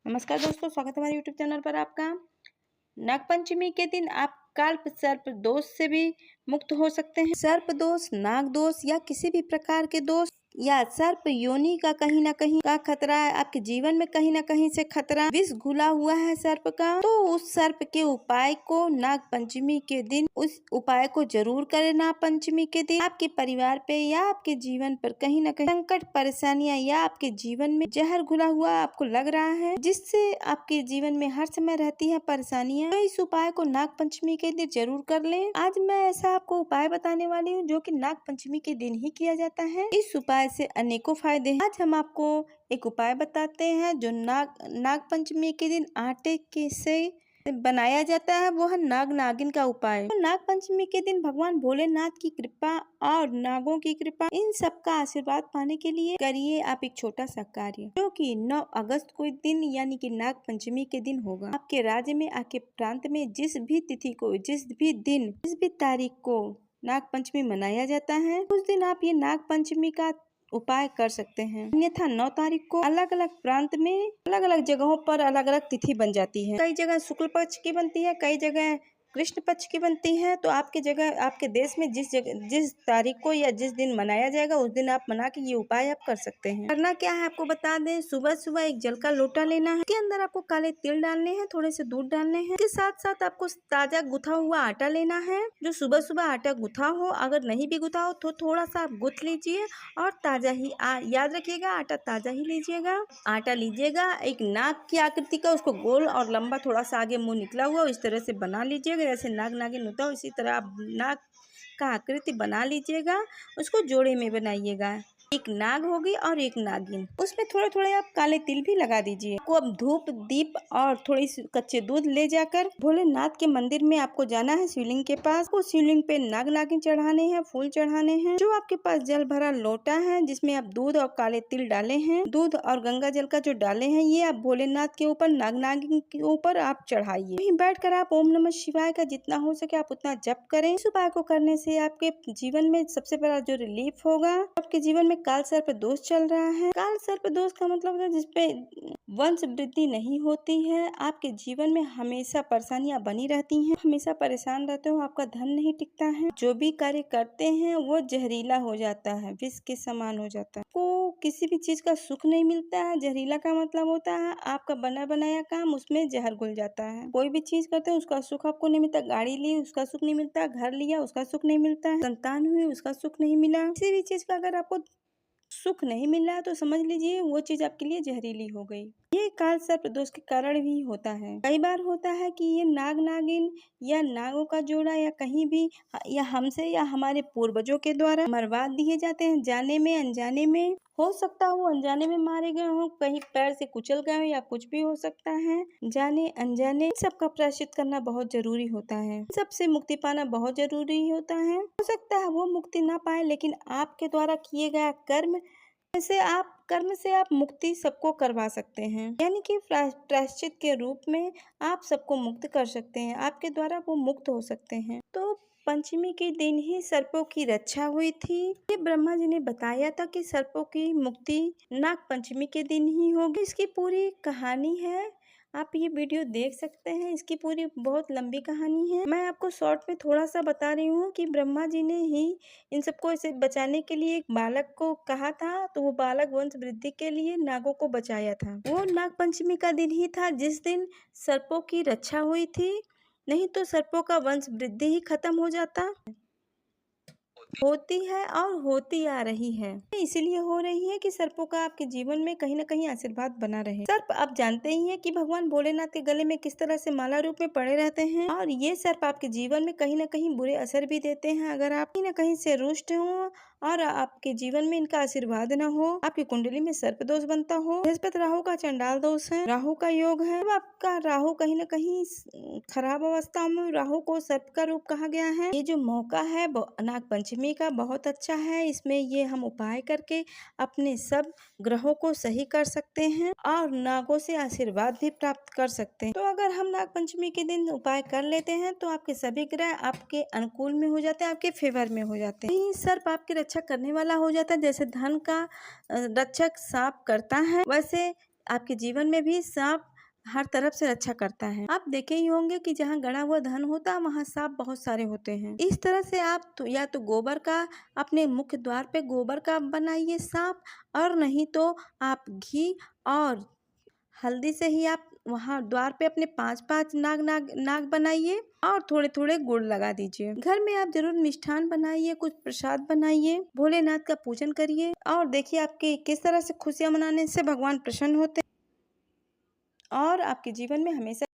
नमस्कार दोस्तों, स्वागत है हमारे यूट्यूब चैनल पर आपका। नागपंचमी के दिन आप काल्प सर्प दोष से भी मुक्त हो सकते हैं। सर्प दोष, नाग दोष या किसी भी प्रकार के दोष या सर्प योनि का कहीं ना कहीं का खतरा है, आपके जीवन में कहीं ना कहीं से खतरा विष घुला हुआ है सर्प का, तो उस सर्प के उपाय को नाग पंचमी के दिन उस उपाय को जरूर करें। नाग पंचमी के दिन आपके परिवार पे या आपके जीवन पर कहीं ना कहीं संकट, परेशानियां या आपके जीवन में जहर घुला हुआ आपको लग रहा है, जिससे आपके जीवन में हर समय रहती है परेशानियां, तो इस उपाय को नाग पंचमी के दिन जरूर कर लें। आज मैं ऐसा आपको उपाय बताने वाली हूँ जो कि नाग पंचमी के दिन ही किया जाता है। इस उपाय से अनेकों फायदे हैं। आज हम आपको एक उपाय बताते हैं जो नाग पंचमी के दिन आटे के से बनाया जाता है, वो है नाग नागिन का उपाय। तो नाग पंचमी के दिन भगवान भोलेनाथ की कृपा और नागों की कृपा, इन सब का आशीर्वाद पाने के लिए करिए आप एक छोटा सा कार्य, जो कि 9 अगस्त को दिन यानी कि नाग पंचमी के दिन होगा। आपके राज्य में, आपके प्रांत में जिस भी तिथि को, जिस भी दिन, जिस भी तारीख को नाग पंचमी मनाया जाता है, उस दिन आप ये नाग पंचमी का उपाय कर सकते हैं। अन्यथा 9 तारीख को अलग अलग प्रांत में अलग अलग जगहों पर अलग अलग तिथि बन जाती है। कई जगह शुक्ल पक्ष की बनती है, कई जगह कृष्ण पक्ष की बनती है। तो आपके जगह, आपके देश में जिस तारीख को या जिस दिन मनाया जाएगा उस दिन आप मना के ये उपाय आप कर सकते हैं। करना क्या है आपको बता दें, सुबह सुबह एक जल का लोटा लेना है, उसके अंदर आपको काले तिल डालने हैं, थोड़े से दूध डालने हैं, इसके साथ साथ आपको ताजा गुथा हुआ आटा लेना है। जो सुबह सुबह आटा गुथा हो, अगर नहीं भी गुथा हो तो थोड़ा सा आप गुथ लीजिए और ताजा ही याद रखिएगा आटा ताजा ही लीजिएगा। आटा लीजिएगा, एक नाग की आकृति का, उसको गोल और लंबा, थोड़ा सा आगे मुंह निकला हुआ, इस तरह से बना लीजिएगा। जैसे नाग नागिन होता है इसी तरह आप नाग का आकृति बना लीजिएगा। उसको जोड़े में बनाइएगा, एक नाग होगी और एक नागिन, उसमें थोड़े थोड़े आप काले तिल भी लगा दीजिए। आपको अब धूप, दीप और थोड़ी सी कच्चे दूध ले जाकर भोलेनाथ के मंदिर में आपको जाना है, शिवलिंग के पास। वो शिवलिंग पे नाग नागिन चढ़ाने हैं, फूल चढ़ाने हैं। जो आपके पास जल भरा लोटा है जिसमें आप दूध और काले तिल डाले हैं, दूध और गंगा जल का जो डाले हैं, ये आप भोलेनाथ के ऊपर, नाग नागिन के ऊपर आप चढ़ाइए। वहीं बैठकर आप ओम नमः शिवाय का जितना हो सके आप उतना जप करें। इस उपाय को करने से आपके जीवन में सबसे बड़ा जो रिलीफ होगा, आपके जीवन में काल सर्प दोष चल रहा है। काल सर्प दोष का मतलब है जिसपे वंश वृद्धि नहीं होती है, आपके जीवन में हमेशा परेशानियां बनी रहती हैं, हमेशा परेशान रहते हो, आपका धन नहीं टिकता है, जो भी कार्य करते हैं वो जहरीला हो जाता है, विष के समान हो जाता है, को किसी भी चीज का सुख नहीं मिलता है। जहरीला का मतलब होता है आपका बना बनाया काम, उसमें जहर घुल जाता है। कोई भी चीज करते हैं उसका सुख आपको नहीं मिलता, गाड़ी ली उसका सुख नहीं मिलता, घर लिया उसका सुख नहीं मिलता है, संतान हुई उसका सुख नहीं मिला। किसी भी चीज का अगर आपको सुख नहीं मिल रहा है तो समझ लीजिए वो चीज आपके लिए जहरीली हो गई। ये काल सर्प दोष के कारण भी होता है। कई बार होता है कि ये नाग नागिन या नागों का जोड़ा या कहीं भी या हमसे या हमारे पूर्वजों के द्वारा मरवा दिए जाते हैं, जाने में अनजाने में। हो सकता है वो अनजाने में मारे गए हो, कहीं पैर से कुचल गए हो या कुछ भी हो सकता है, जाने अनजाने। सबका प्रायश्चित करना बहुत जरूरी होता है, सबसे मुक्ति पाना बहुत जरूरी होता है। हो सकता है वो मुक्ति ना पाए, लेकिन आपके द्वारा किए गया कर्म से आप मुक्ति सबको करवा सकते हैं, यानी कि प्रायश्चित के रूप में आप सबको मुक्त कर सकते हैं, आपके द्वारा वो मुक्त हो सकते हैं। तो पंचमी के दिन ही सर्पों की रक्षा हुई थी। ये ब्रह्मा जी ने बताया था कि सर्पों की मुक्ति नाग पंचमी के दिन ही होगी। इसकी पूरी कहानी है, आप ये वीडियो देख सकते हैं, इसकी पूरी बहुत लंबी कहानी है। मैं आपको शॉर्ट में थोड़ा सा बता रही हूँ कि ब्रह्मा जी ने ही इन सबको इसे बचाने के लिए एक बालक को कहा था, तो वो बालक वंश वृद्धि के लिए नागों को बचाया था। वो नाग पंचमी का दिन ही था जिस दिन सर्पों की रक्षा हुई थी, नहीं तो सर्पों का वंश वृद्धि ही खत्म हो जाता। होती है और होती आ रही है, इसीलिए हो रही है कि सर्पों का आपके जीवन में कहीं ना कहीं आशीर्वाद बना रहे। सर्प आप जानते ही हैं कि भगवान भोलेनाथ के गले में किस तरह से माला रूप में पड़े रहते हैं, और ये सर्प आपके जीवन में कहीं ना कहीं बुरे असर भी देते हैं। अगर आप कहीं ना कहीं से रुष्ट हो और आपके जीवन में इनका आशीर्वाद न हो, आपकी कुंडली में सर्प दोष बनता हो, बृहस्पति राहु का चंडाल दोष है, राहु का योग है, तो आपका राहु कहीं ना कहीं खराब अवस्था में, राहु को सर्प का रूप कहा गया है। ये जो मौका है नाग पंचमी का बहुत अच्छा है, इसमें ये हम उपाय करके अपने सब ग्रहों को सही कर सकते हैं और नागों से आशीर्वाद भी प्राप्त कर सकते हैं। तो अगर हम नाग पंचमी के दिन उपाय कर लेते हैं तो आपके सभी ग्रह आपके अनुकूल में हो जाते हैं, आपके फेवर में हो जाते हैं। सर्प आपकी रक्षा करने वाला हो जाता है। जैसे धन का रक्षक सांप करता है, वैसे आपके जीवन में भी सांप हर तरफ से रक्षा करता है। आप देखे ही होंगे कि जहाँ गड़ा हुआ धन होता है वहाँ सांप बहुत सारे होते हैं। इस तरह से आप तो या तो गोबर का अपने मुख्य द्वार पे गोबर का बनाइए सांप, और नहीं तो आप घी और हल्दी से ही आप वहाँ द्वार पे अपने 5-5 नाग बनाइए और थोड़े थोड़े गुड़ लगा दीजिए। घर में आप जरूर मिष्ठान बनाइए, कुछ प्रसाद बनाइए, भोलेनाथ का पूजन करिए और देखिए आपके किस तरह से खुशियाँ मनाने से भगवान प्रसन्न होते हैं और आपके जीवन में हमेशा